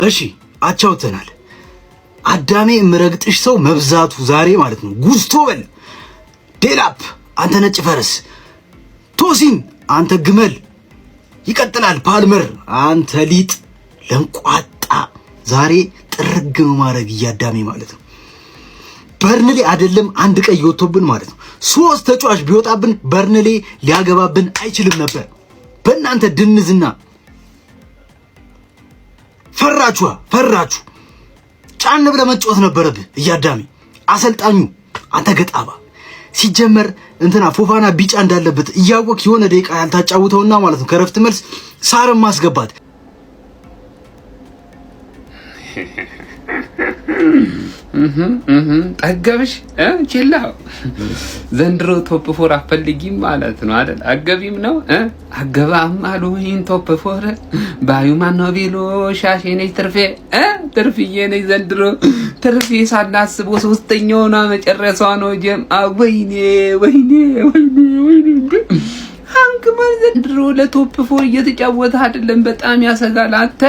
እሺ አቻውተናል። አዳሜ ምረግጥሽ ሰው መብዛቱ ዛሬ ማለት ነው። ጉስቶ በል ዴላፕ አንተ ነጭ ፈረስ፣ ቶሲን አንተ ግመል፣ ይቀጥላል ፓልመር አንተ ሊጥ ለንቋጣ። ዛሬ ጥርግ ነው ማድረግ እያዳሜ ማለት ነው። በርንሌ አይደለም አንድ ቀይ ወጥቶብን ማለት ነው 3 ተጫዋች ቢወጣብን በርንሌ ሊያገባብን አይችልም ነበር። በእናንተ ድንዝና ፈራችሁ ጫን ብለህ መጫወት ነበረብህ እያዳሜ። አሰልጣኙ አንተ ገጣባ ሲጀመር እንትና ፎፋና ቢጫ እንዳለበት እያወቅ የሆነ ደቂቃ ያልታጫውተውና ማለት ነው ከረፍት መልስ ሳርም ማስገባት ጠገብሽ ችላው ዘንድሮ ቶፕ 4 አፈልጊም ማለት ነው አይደል? አገቢም ነው አገባም አሉኝ ቶፕ 4 ባዩ ማነው ቢሉ ሻሼ ነኝ ትርፍዬ ነኝ ዘንድሮ ትርፌ ሳናስበው ሶስተኛው ነው መጨረሻው ነው ጀም ወይኔ አንክማን ዘንድሮ ለቶፕ 4 እየተጫወተ አይደለም። በጣም ያሰጋል። አንተ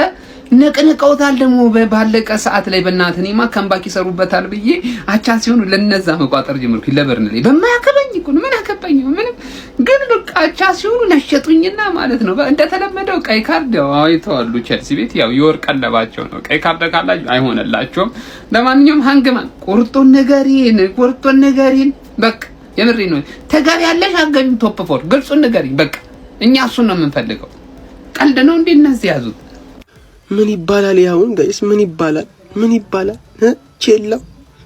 ነቅነቀውታል ደግሞ ባለቀ ሰዓት ላይ በእናትኔማ ካምባክ ይሰሩበታል ብዬ አቻ ሲሆኑ ለነዛ መቋጠር ጀመርኩ። ለበርንሌ በማያከበኝ እኮ ምን አከበኝ ምንም ግን በቃ አቻ ሲሆኑ ነሸጡኝና ማለት ነው እንደተለመደው ቀይ ካርድ አይተዋሉ። ቸልሲ ቤት ያው የወርቅ ቀለባቸው ነው። ቀይ ካርድ ካላችሁ አይሆንላችሁም። ለማንኛውም ሃንግማን ቁርጡን ንገሪን በቃ የምሬ ነው። ተጋሪ ያለሽ አገቢም ቶፕ 4 ግልጹን ንገሪን በቃ እኛ እሱን ነው የምንፈልገው። ቀልድ ነው እንዴ እነዚህ ያዙት? ምን ይባላል ያሁን ጋይስ? ምን ይባላል ቼላው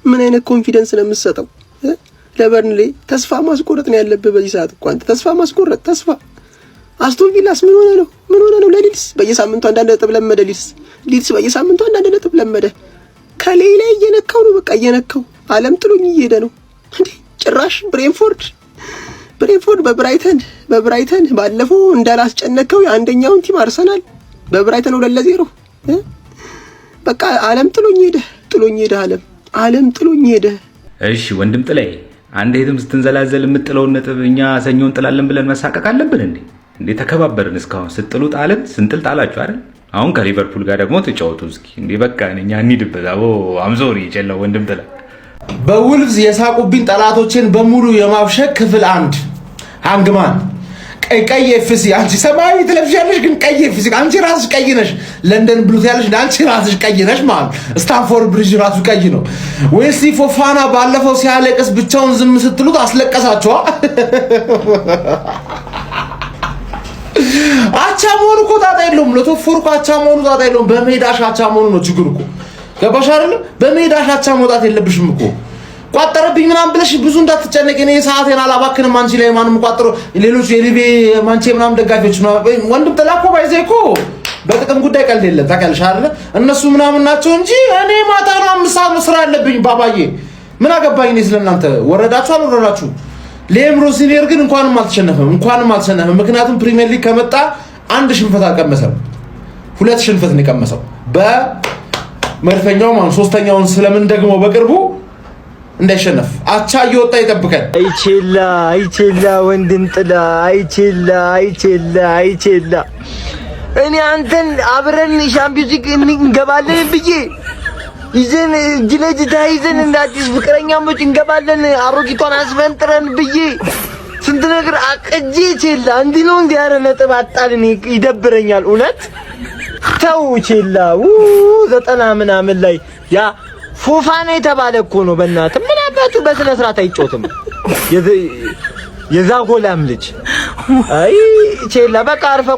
ምን አይነት ኮንፊደንስ ነው የምትሰጠው? ለበርንሌ ተስፋ ማስቆረጥ ነው ያለብህ በዚህ ሰዓት እኮ አንተ ተስፋ ማስቆረጥ አስቶን ቪላስ ምን ሆነ ነው ለሊድስ በየሳምንቱ አንዳንድ ነጥብ ለመደ። ሊድስ በየሳምንቱ አንዳንድ ነጥብ ለመደ። ከሌላ እየነካው ነው በቃ እየነካው ዓለም ጥሎኝ እየሄደ ነው እንዴ። ጭራሽ ብሬንፎርድ በብራይተን ባለፈው እንዳላስጨነቀው የአንደኛውን ቲም አርሰናል በብራይተን 2-0 በቃ ዓለም ጥሎኝ ሄደ ዓለም ጥሎኝ ሄደ። እሺ ወንድም ጥላይ አንዴ የትም ስትንዘላዘል የምጥለውን ነጥብ እኛ ሰኞን ጥላለን ብለን መሳቀቅ አለብን እንዴ? ተከባበርን እስካሁን ስትጥሉ ጣልን ስንጥል ጣላችሁ አይደል? አሁን ከሊቨርፑል ጋር ደግሞ ተጫወቱ እስኪ እንዴ። በቃ እኛ እንሂድበት። አምዞሪ ይጨላው ወንድም ጥላይ በውልቭዝ የሳቁብኝ ጠላቶችን በሙሉ የማብሸቅ ክፍል 1 ሃንግማን ቀይ ኤፍሲ አንቺ ሰማያዊ ትለብሻለሽ ግን ቀይ ኤፍሲ አንቺ ራስሽ ቀይ ነሽ። ለንደን ብሉት ያለሽ አንቺ ራስሽ ቀይ ነሽ ማለት ስታንፎርድ ብሪጅ ራሱ ቀይ ነው። ዌስሊ ፎፋና ባለፈው ሲያለቅስ ብቻውን ዝም ስትሉት አስለቀሳችኋ። አቻ መሆኑ እኮ ጣጣ የለውም። ለቶፎር እኮ አቻ መሆኑ ጣጣ የለውም። በሜዳሽ አቻ መሆኑ ነው ችግሩ እኮ ገባሽ አይደል? በሜዳሽ አቻ መውጣት የለብሽም እኮ ቋጠረብኝ ምናምን ብለሽ ብዙ እንዳትጨነቂ። እኔ ሰዓቴን አላባክንም አንቺ ላይ ማንም ቋጠሮ ሌሎች የሊቪ ማንቼ ምናምን ደጋፊዎች ነው ወንድም ተላኮ ባይዘይ እኮ በጥቅም ጉዳይ ቀልድ የለም ታውቂያለሽ አይደል? እነሱ ምናምን ናቸው እንጂ እኔ ማታ ነው 5 ሰዓት ነው ስራ ያለብኝ። ባባዬ ምን አገባኝ እኔ ስለናንተ። ወረዳችሁ አልወረዳችሁ። ሌም ሮሲኒየር ግን እንኳንም አልተሸነፈም። ምክንያቱም ፕሪሚየር ሊግ ከመጣ 1 ሽንፈት አልቀመሰም፣ 2 ሽንፈት ነው የቀመሰው በመድፈኛው ማለት 3ኛውን ስለምን ደግሞ በቅርቡ እንዳይሸነፍ አቻ እየወጣ ይጠብቀን። አይቼላ ወንድም ጥላ አይቼላ እኔ አንተን አብረን ሻምፒዮንስ ሊግ እንገባለን ብዬ ይዘን እጅ ለእጅ ተያይዘን እንዳዲስ ፍቅረኛሞች እንገባለን አሮጊቷን አስፈንጥረን ብዬ ስንት ነገር አቅጄ ቼላ እንዲህ ነው እንዲህ ያረ ነጥብ አጣልን። ይደብረኛል እውነት። ተው ቼላ 90 ምናምን ላይ ያ ፎፋና የተባለ እኮ ነው። በእናትህ ምን አባቱ በስነ ስርዓት አይጮትም የዛጎላም ልጅ። አይ ቼላ በቃ አርፈ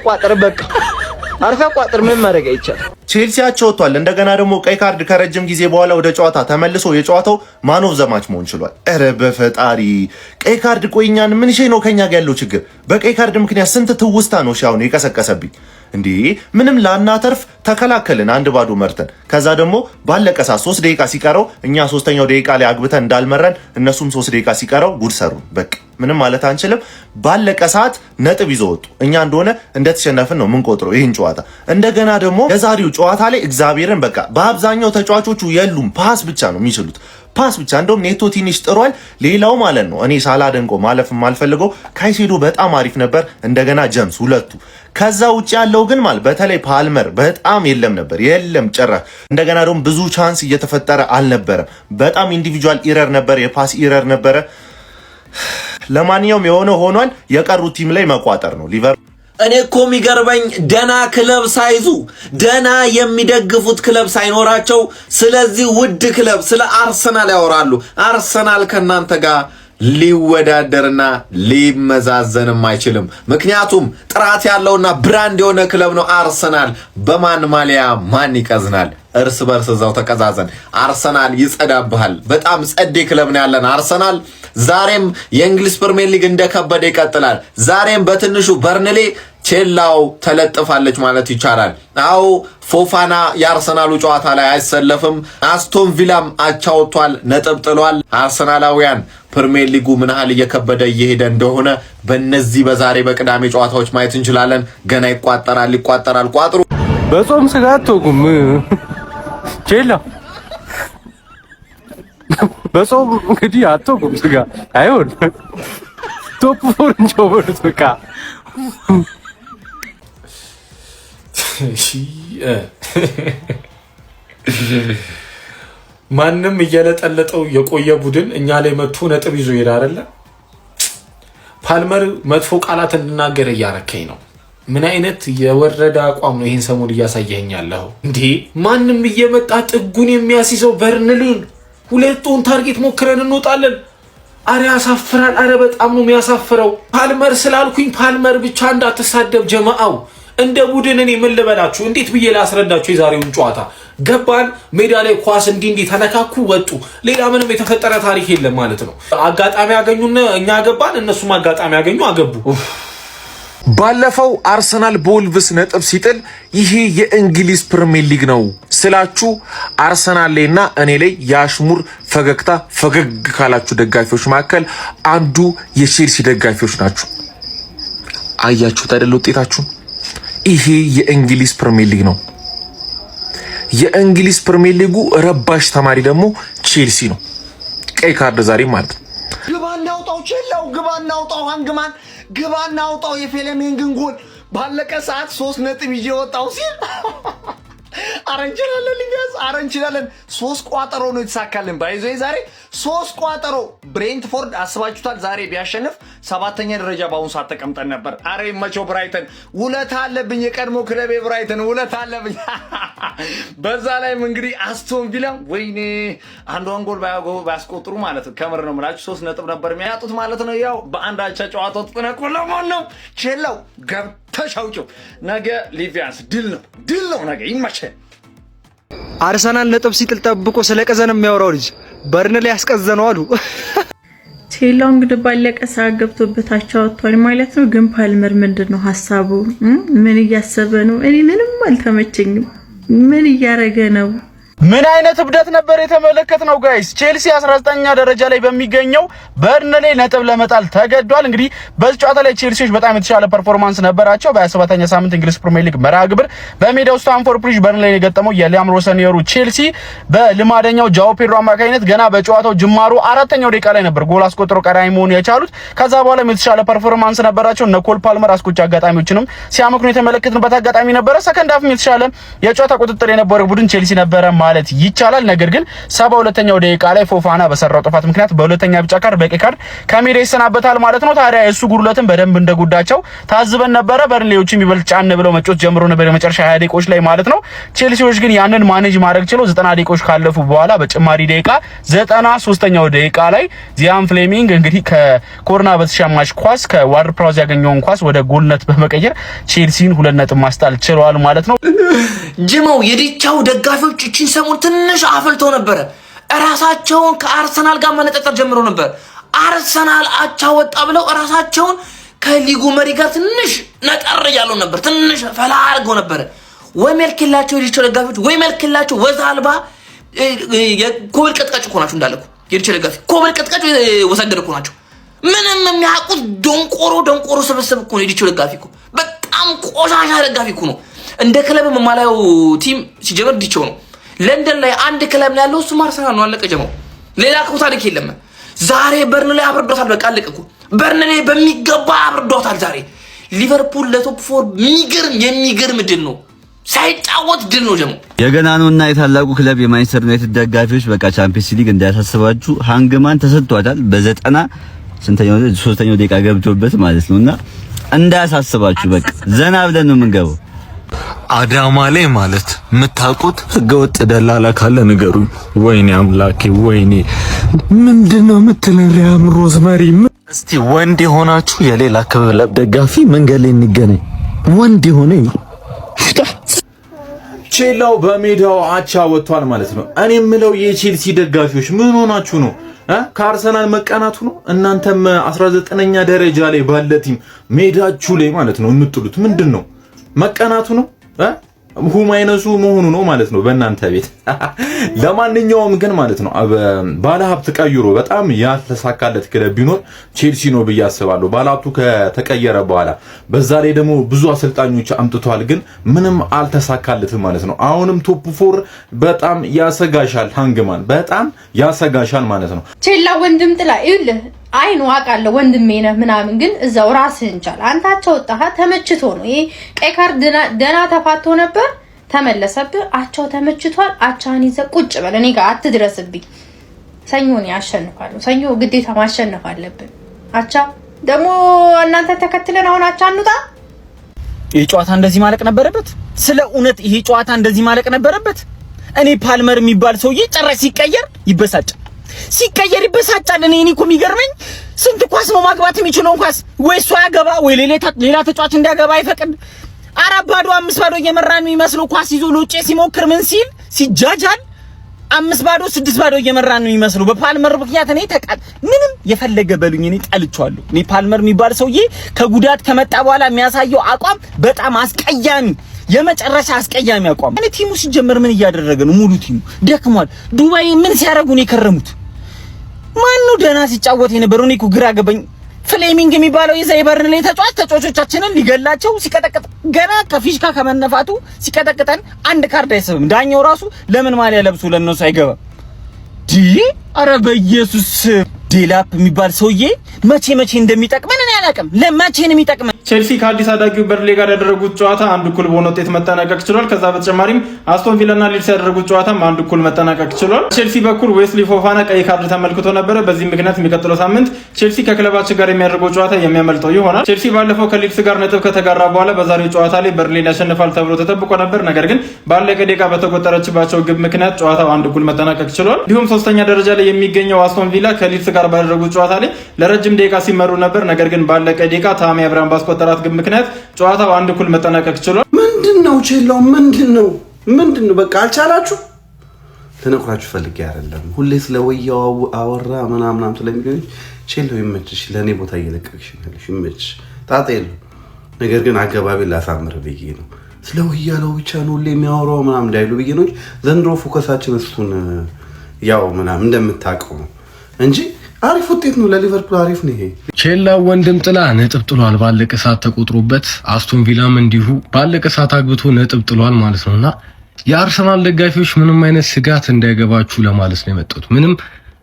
ቋጥር ምን ማድረግ አይቻል። ቼልሲያቸው ወጥቷል። እንደገና ደግሞ ቀይ ካርድ ከረጅም ጊዜ በኋላ ወደ ጨዋታ ተመልሶ የጨዋታው ማን ኦፍ ዘ ማች መሆን ችሏል። ኧረ በፈጣሪ ቀይ ካርድ ቆይኛን ምን ነው ከኛ ጋር ያለው ችግር? በቀይ ካርድ ምክንያት ስንት ትውስታ ነው ሻውን የቀሰቀሰብኝ እንዴ! ምንም ላናተርፍ ተከላከልን 1-0 መርተን። ከዛ ደግሞ ባለቀ ሰዓት 3 ደቂቃ ሲቀረው እኛ 3ኛው ደቂቃ ላይ አግብተን እንዳልመረን እነሱም 3 ደቂቃ ሲቀረው ጉድ ሰሩ። በቃ ምንም ማለት አንችልም። ባለቀ ሰዓት ነጥብ ይዘው ወጡ። እኛ እንደሆነ እንደተሸነፍን ነው የምንቆጥረው ይህን ጨዋታ። እንደገና ደግሞ የዛሬው ጨዋታ ላይ እግዚአብሔርን በቃ በአብዛኛው ተጫዋቾቹ የሉም፣ ፓስ ብቻ ነው የሚችሉት። ፓስ ብቻ። እንደውም ኔቶ ትንሽ ጥሯል። ሌላው ማለት ነው እኔ ሳላደንቆ ማለፍ የማልፈልገው ካይሴዶ በጣም አሪፍ ነበር። እንደገና ጀምስ ሁለቱ። ከዛ ውጭ ያለው ግን ማለት በተለይ ፓልመር በጣም የለም ጭራሽ። እንደገና ደግሞ ብዙ ቻንስ እየተፈጠረ አልነበረም። በጣም ኢንዲቪጁዋል ኢረር ነበር፣ የፓስ ኢረር ነበረ። ለማንኛውም የሆነ ሆኗል። የቀሩት ቲም ላይ መቋጠር ነው ሊቨርፑል። እኔ እኮ የሚገርመኝ ደና ክለብ ሳይዙ ደና የሚደግፉት ክለብ ሳይኖራቸው ስለዚህ ውድ ክለብ ስለ አርሰናል ያወራሉ። አርሰናል ከናንተ ጋር ሊወዳደርና ሊመዛዘንም አይችልም። ምክንያቱም ጥራት ያለውና ብራንድ የሆነ ክለብ ነው አርሰናል። በማን ማሊያ ማን ይቀዝናል? እርስ በርስ እዛው ተቀዛዘን። አርሰናል ይጸዳብሃል። በጣም ጸዴ ክለብ ነው ያለን አርሰናል። ዛሬም የእንግሊዝ ፕሪሚየር ሊግ እንደከበደ ይቀጥላል። ዛሬም በትንሹ በርንሌ ቼላው ተለጥፋለች ማለት ይቻላል። አው ፎፋና የአርሰናሉ ጨዋታ ላይ አይሰለፍም። አስቶን ቪላም አቻ ወጥቷል፣ ነጥብ ጥሏል። አርሰናላውያን ፕሪሚየር ሊጉ ምን ያህል እየከበደ እየሄደ እንደሆነ በእነዚህ በዛሬ በቅዳሜ ጨዋታዎች ማየት እንችላለን። ገና ይቋጠራል። ቋጥሩ። በጾም ስጋ አትወጉም ቼላ በጾም እንግዲህ አትወጉም ስጋ አይሆን ቶፕ ፎር እንጆበሩት በቃ ማንም እየለጠለጠው የቆየ ቡድን እኛ ላይ መጥቶ ነጥብ ይዞ ይሄድ አይደለ? ፓልመር መጥፎ ቃላት እንድናገር እያረከኝ ነው። ምን አይነት የወረደ አቋም ነው ይሄን ሰሞን እያሳየኸኝ ያለው እንዴ? ማንም እየመጣ ጥጉን የሚያስይዘው በርንሌን ሁለቱን ታርጌት ሞክረን እንወጣለን። አረ ያሳፍራል። አረ በጣም ነው የሚያሳፍረው። ፓልመር ስላልኩኝ ፓልመር ብቻ እንዳትሳደብ ጀማአው። እንደ ቡድን እኔ ምን ልበላችሁ? እንዴት ብዬ ላስረዳችሁ? የዛሬውን ጨዋታ ገባን፣ ሜዳ ላይ ኳስ እንዲህ ተነካኩ፣ ወጡ። ሌላ ምንም የተፈጠረ ታሪክ የለም ማለት ነው። አጋጣሚ ያገኙና እኛ ገባን፣ እነሱም አጋጣሚ ያገኙ አገቡ። ባለፈው አርሰናል በወልቭስ ነጥብ ሲጥል ይሄ የእንግሊዝ ፕሪሚየር ሊግ ነው ስላችሁ አርሰናል ላይና እኔ ላይ የአሽሙር ፈገግታ ፈገግ ካላችሁ ደጋፊዎች መካከል አንዱ የቼልሲ ደጋፊዎች ናችሁ። አያችሁት አይደል ውጤታችሁ? ይሄ የእንግሊዝ ፕሪሚየር ሊግ ነው። የእንግሊዝ ፕሪሚየር ሊጉ ረባሽ ተማሪ ደግሞ ቼልሲ ነው። ቀይ ካርድ ዛሬ ማለት ነው። ግባ እናውጣው፣ ቼላው ግባ እናውጣው፣ ሃንግማን ግባ እናውጣው። የፌለሜንግን ጎል ባለቀ ሰዓት 3 ነጥብ ይዤ ወጣው ሲል አረንችላለን ሊጋዝ አረንችላለን። 3 ቋጠሮ ነው የተሳካልን። ባይዞ ዛሬ 3 ቋጠሮ። ብሬንትፎርድ አስባችሁታል? ዛሬ ቢያሸንፍ 7ኛ ደረጃ በአሁኑ ሰዓት ተቀምጠን ነበር። አሬ መቾ ብራይተን ውለታ አለብኝ። የቀድሞ ክለቤ ብራይተን ውለታ አለብኝ። በዛ ላይም እንግዲህ አስቶን ቪላ ወይኔ አንዷን ጎል ባያስቆጥሩ ማለት ከምር ነው የምላችሁ 3 ነጥብ ነበር የሚያጡት ማለት ነው። ያው በአንድ አቻ ጨዋታው ተጠናቅቆ ለማን ነው ቼላው ገብተሻውጭው። ነገ ሊቪያንስ ድል ነው ነገ ይመቸ። አርሰናል ነጥብ ሲጥል ጠብቆ ስለቀዘነ የሚያወራው ልጅ በርንሌ ያስቀዘነው አሉ። ቼላው እንግዲህ ባለቀ ሰዓት ገብቶበታቸው ወጥቷል ማለት ነው። ግን ፓልመር ምንድነው ሐሳቡ? ምን እያሰበ ነው? እኔ ምንም አልተመቸኝም። ምን እያረገ ነው? ምን አይነት እብደት ነበር የተመለከትነው ጋይስ? ቼልሲ 19ኛ ደረጃ ላይ በሚገኘው በርንሌ ነጥብ ለመጣል ተገዷል። እንግዲህ በዚህ ጨዋታ ላይ ቼልሲዎች በጣም የተሻለ ፐርፎርማንስ ነበራቸው። በ27ኛ ሳምንት እንግሊዝ ፕሪሚየር ሊግ መርሃ ግብር በሜዳው ስታንፎርድ ብሪጅ በርንሌን የገጠመው የሊያም ሮሰኒየሩ ቼልሲ በልማደኛው ጃኦ ፔድሮ አማካኝነት ገና በጨዋታው ጅማሩ 4ኛው ደቂቃ ላይ ነበር ጎል አስቆጥሮ ቀዳሚ መሆን የቻሉት። ከዛ በኋላ የተሻለ ፐርፎርማንስ ነበራቸው። እነ ኮል ፓልመር አስቆጭ አጋጣሚዎችንም ሲያመክኑ የተመለከትንበት አጋጣሚ ነበረ። ሰከንድ ሃፍም የተሻለ የጨዋታ ቁጥጥር የነበረው ቡድን ቼልሲ ነበረ ማለት ይቻላል። ነገር ግን 72ኛው ደቂቃ ላይ ፎፋና በሰራው ጥፋት ምክንያት በሁለተኛ ቢጫ ካርድ በቀይ ካርድ ከሜዳ ይሰናበታል ማለት ነው። ታዲያ እሱ ጉድለትን በደንብ እንደጉዳቸው ታዝበን ነበረ። በርንሌዎችም ይበልጥ ጫን ብለው መጫወት ጀምሮ ነበር የመጨረሻ 20 ደቂቃዎች ላይ ማለት ነው። ቼልሲዎች ግን ያንን ማኔጅ ማድረግ ችለው 90 ደቂቃዎች ካለፉ በኋላ በጭማሪ ደቂቃ 93ኛው ደቂቃ ላይ ዚያን ፍሌሚንግ እንግዲህ ከኮርና በተሻማች ኳስ ከዋርድ ፕራውዝ ያገኘውን ኳስ ወደ ጎልነት በመቀየር ቼልሲን 2 ነጥብ ማስጣል ችለዋል ማለት ነው። ጅማው የዲቻው ደጋፊዎች እቺን ሰሞን ትንሽ አፈልተው ነበር። ራሳቸውን ከአርሰናል ጋር መነጣጠር ጀምሮ ነበር። አርሰናል አቻ ወጣ ብለው ራሳቸውን ከሊጉ መሪ ጋር ትንሽ ነጠር ያለው ነበር። ትንሽ ፈላ አድርገው ነበር። ወይ መልክላቸው የዲቻው ደጋፊዎች ወይ መልክላቸው ወዛ አልባ የኮብል ቀጥቃጭ እኮ ናቸው። እንዳለኩ የዲቻው ደጋፊ ኮብል ቀጥቃጭ ወሰገደ እኮ ናቸው። ምንም የሚያውቁት ደንቆሮ ስብስብ እኮ ነው። የዲቻው ደጋፊ እኮ በጣም ቆሻሻ ደጋፊ እኮ ነው። እንደ ክለብ መማላው ቲም ሲጀመር ዲቻው ነው። ለንደን ላይ አንድ ክለብ ነው ያለው፣ እሱ አርሰናል ነው። አለቀ ጀመው። ሌላ እኮ ታሪክ የለም። ዛሬ በርንሌይ አብርዶታል። በቃ አለቀ እኮ በርንሌይ በሚገባ አብርዶታል። ዛሬ ሊቨርፑል ለቶፕ 4 የሚገርም ድል ነው። ሳይጫወት ድል ነው ደግሞ የገናኑና የታላቁ ክለብ የማንቸስተር ዩናይትድ ደጋፊዎች በቃ ቻምፒየንስ ሊግ እንዳያሳስባችሁ ሃንግማን ተሰጥቷታል። በ90 3ኛው ደቂቃ ገብቶበት ማለት ነውና እንዳያሳስባችሁ በቃ ዘና ብለን ነው የምንገባው። አዳማ ላይ ማለት የምታውቁት ህገወጥ ደላላ ካለ ንገሩኝ። ወይኔ አምላኬ ወይኔ ምንድነው የምትለው ሪያም ሮዝመሪ? እስቲ ወንድ የሆናችሁ የሌላ ክለብ ደጋፊ መንገድ ላይ እንገናኝ። ወንድ የሆነ ቼላው በሜዳው አቻ ወጥቷል ማለት ነው። እኔ የምለው የቼልሲ ደጋፊዎች ምን ሆናችሁ ነው? ከአርሰናል መቀናቱ ነው? እናንተም 19ኛ ደረጃ ላይ ባለ ቲም ሜዳችሁ ላይ ማለት ነው የምትጥሉት ምንድን ነው? መቀናቱ ነው? ሁማይነሱ መሆኑ ነው ማለት ነው በእናንተ ቤት። ለማንኛውም ግን ማለት ነው ባለሀብት ቀይሮ በጣም ያልተሳካለት ክለብ ቢኖር ቼልሲ ነው ብዬ አስባለሁ። ባለሀብቱ ከተቀየረ በኋላ በዛ ላይ ደግሞ ብዙ አሰልጣኞች አምጥቷል፣ ግን ምንም አልተሳካለትም ማለት ነው። አሁንም ቶፕ 4 በጣም ያሰጋሻል፣ ሃንግማን በጣም ያሰጋሻል ማለት ነው። ቼላ ወንድም ጥላ ይኸውልህ አይኑ አውቃለሁ ወንድሜ ነህ ምናምን፣ ግን እዛው ራስህን ቻል። አንታቸው ወጣህ ተመችቶ ነው። ይሄ ቀይ ካርድ ደና ተፋቶ ነበር ተመለሰብህ። አቻው ተመችቷል። አቻህን ይዘህ ቁጭ በል። እኔ ጋር አትድረስብኝ። ሰኞ ነው ያሸንፋለሁ። ሰኞ ግዴታ ማሸነፍ አለብን። አቻ ደግሞ እናንተ ተከትለን አሁን አቻ እንውጣ። ይሄ ጨዋታ እንደዚህ ማለቅ ነበረበት። ስለ እውነት ይሄ ጨዋታ እንደዚህ ማለቅ ነበረበት። እኔ ፓልመር የሚባል ሰውዬ ጭራሽ ሲቀየር ይበሳጫል። እኔ እኮ የሚገርመኝ ስንት ኳስ ነው ማግባት የሚችለው? ኳስ ወይ እሱ ያገባ ወይ ሌላ ተጫዋች እንዲያገባ አይፈቅድ። 4-0 5-0 እየመራ ነው የሚመስለው። ኳስ ይዞ ለውጭ ሲሞክር ምን ሲል ሲጃጃል 5-0 6-0 እየመራ ነው የሚመስለው። በፓልመር ምክንያት እኔ ምንም የፈለገ በሉኝ እኔ ጠልቼዋለሁ። እኔ ፓልመር የሚባል ሰውዬ ከጉዳት ከመጣ በኋላ የሚያሳየው አቋም በጣም አስቀያሚ፣ የመጨረሻ አስቀያሚ አቋም። እኔ ቲሙ ሲጀመር ምን እያደረገ ነው? ሙሉ ቲሙ ደክሟል። ዱባይ ምን ሲያደርጉ ነው የከረሙት? ማን ነው ደህና ሲጫወት የነበረው? እኔ እኮ ግራ ገባኝ። ፍሌሚንግ የሚባለው የበርንሌይ ተጫዋቾቻችንን ሊገላቸው ሲቀጠቅጥ ገና ከፊሽካ ከመነፋቱ ሲቀጠቅጠን አንድ ካርድ አይሰብም። ዳኛው ራሱ ለምን ማሊያ ለብሶ ለነሱ አይገባም? ኧረ በኢየሱስ ዴላፕ የሚባል ሰውዬ መቼ እንደሚጠቅመን እኔ አላውቅም። ለመቼ ነው የሚጠቅመን? ቼልሲ ከአዲስ አዳጊው በርንሌይ ጋር ያደረጉት ጨዋታ አንድ እኩል በሆነ ውጤት መጠናቀቅ ችሏል። ከዛ በተጨማሪም አስቶን ቪላና ሊድስ ያደረጉት ጨዋታም አንድ እኩል መጠናቀቅ ችሏል። ቼልሲ በኩል ዌስሊ ፎፋና ቀይ ካርድ ተመልክቶ ነበረ። በዚህ ምክንያት የሚቀጥለው ሳምንት ቼልሲ ከክለባችን ጋር የሚያደርገው ጨዋታ የሚያመልጠው ይሆናል። ቼልሲ ባለፈው ከሊድስ ጋር ነጥብ ከተጋራ በኋላ በዛሬው ጨዋታ ላይ በርንሌይን ያሸንፋል ተብሎ ተጠብቆ ነበር። ነገር ግን ባለቀ ደቂቃ በተቆጠረችባቸው ግብ ምክንያት ጨዋታው አንድ እኩል መጠናቀቅ ችሏል። እንዲሁም ሶስተኛ ደረጃ ላይ የሚገኘው አስቶን ቪላ ከሊድስ ጋር ባደረጉት ጨዋታ ላይ ለረጅም ደቂቃ ሲመሩ ነበር። ነገር ግን ባለቀ ደቂቃ ታሚ አብርሃም ባስቆጠራት ግብ ምክንያት ጨዋታው አንድ እኩል መጠናቀቅ ችሏል። ምንድነው ቼላው? ምንድነው? በቃ አልቻላችሁ። ተነኩራችሁ ፈልጌ አይደለም። ሁሌ ስለወያው አወራ ምናምን ስለሚገኝ ቼላው ይመችሽ። ለኔ ቦታ እየለቀቅሽ ነው። ይመችሽ፣ ጣጣ የለው። ነገር ግን አገባቢ ላሳምር ብዬ ነው። ስለወያለው ብቻ ነው ሁሌ የሚያወራው ምናምን እንዳይሉ ብዬ ነው። ዘንድሮ ፎከሳችን እሱን ያው ምናምን እንደምታውቀው ነው እንጂ አሪፍ ውጤት ነው ለሊቨርፑል፣ አሪፍ ነው ይሄ። ቼላው ወንድም ጥላ ነጥብ ጥሏል፣ ባለቀ ሰዓት ተቆጥሮበት። አስቶን ቪላም እንዲሁ ባለቀ ሰዓት አግብቶ ነጥብ ጥሏል ማለት ነውና የአርሰናል ደጋፊዎች ምንም አይነት ስጋት እንዳይገባችሁ ለማለት ነው የመጣሁት። ምንም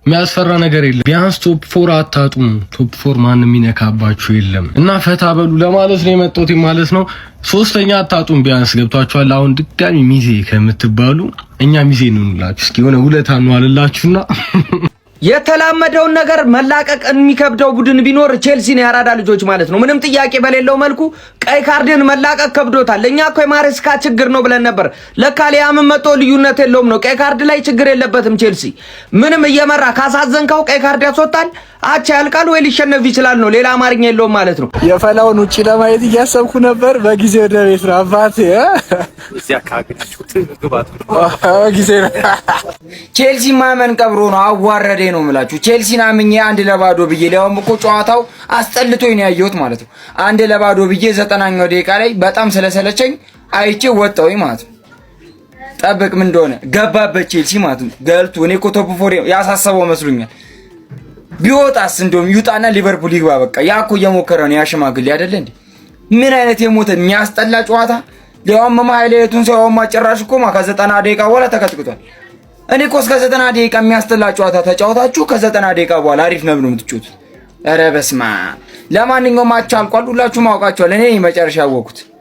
የሚያስፈራ ነገር የለም። ቢያንስ ቶፕ 4 አታጡም። ቶፕ 4 ማንም የሚነካባችሁ የለም እና ፈታ በሉ ለማለት ነው የመጣሁት ማለት ነው። ሶስተኛ አታጡም ቢያንስ ገብቷችኋል። አሁን ድጋሚ ሚዜ ከምትባሉ እኛ ሚዜ እንሆንላችሁ። እስኪ የሆነ ውለታ ነው አልላችሁና የተላመደውን ነገር መላቀቅ የሚከብደው ቡድን ቢኖር ቼልሲ ነው። ያራዳ ልጆች ማለት ነው። ምንም ጥያቄ በሌለው መልኩ ቀይ ካርድን መላቀቅ ከብዶታል። እኛ እኮ የማሬስካ ችግር ነው ብለን ነበር። ለካ ሊያምን መጥቶ ልዩነት የለውም ነው። ቀይ ካርድ ላይ ችግር የለበትም ቼልሲ። ምንም እየመራ ካሳዘንከው ቀይ ካርድ ያስወጣል። አቻ ያልቃል ወይ ሊሸነፍ ይችላል ነው። ሌላ አማርኛ የለውም ማለት ነው። የፈላውን ውጪ ለማየት እያሰብኩ ነበር። በጊዜ ወደ ቤት ነው አባቴ። እዚያ ካገኛችሁት ግባት ጊዜ ነው። ቼልሲ ማመን ቀብሮ ነው። አዋረዴ ነው የምላችሁ። ቼልሲን አምኜ 1-0 ብዬ ሊያውም እኮ ጨዋታው አስጠልቶኝ ነው ያየሁት ማለት ነው። 1-0 ብዬ 90ኛው ደቂቃ ላይ በጣም ስለሰለቸኝ አይቼ ወጣሁኝ ማለት ነው። ጠብቅ ምን እንደሆነ ገባበት ቼልሲ ማለት ነው። ገልቱ እኔ እኮ ቶፕ 4 ያሳሰበው መስሎኛል። ቢወጣስ እንደውም ይውጣና ሊቨርፑል ይግባ። በቃ ያ እኮ እየሞከረ ነው ያሽማግሌ አይደለ እንዴ? ምን አይነት የሞተ የሚያስጠላ ጨዋታ። ሊያውም ማይሌቱን ሳይሆን ማጨራሽ እኮ ከ90 ደቂቃ በኋላ ተከትክቷል። እኔ እኮ እስከ 90 ደቂቃ የሚያስጠላ ጨዋታ ተጫውታችሁ ከ90 ደቂቃ በኋላ አሪፍ ነው ብሎ የምትጩት። ኧረ በስመ አብ። ለማንኛውም አቻ አልቋል። ሁላችሁም አውቃችኋል። እኔ መጨረሻ ያወኩት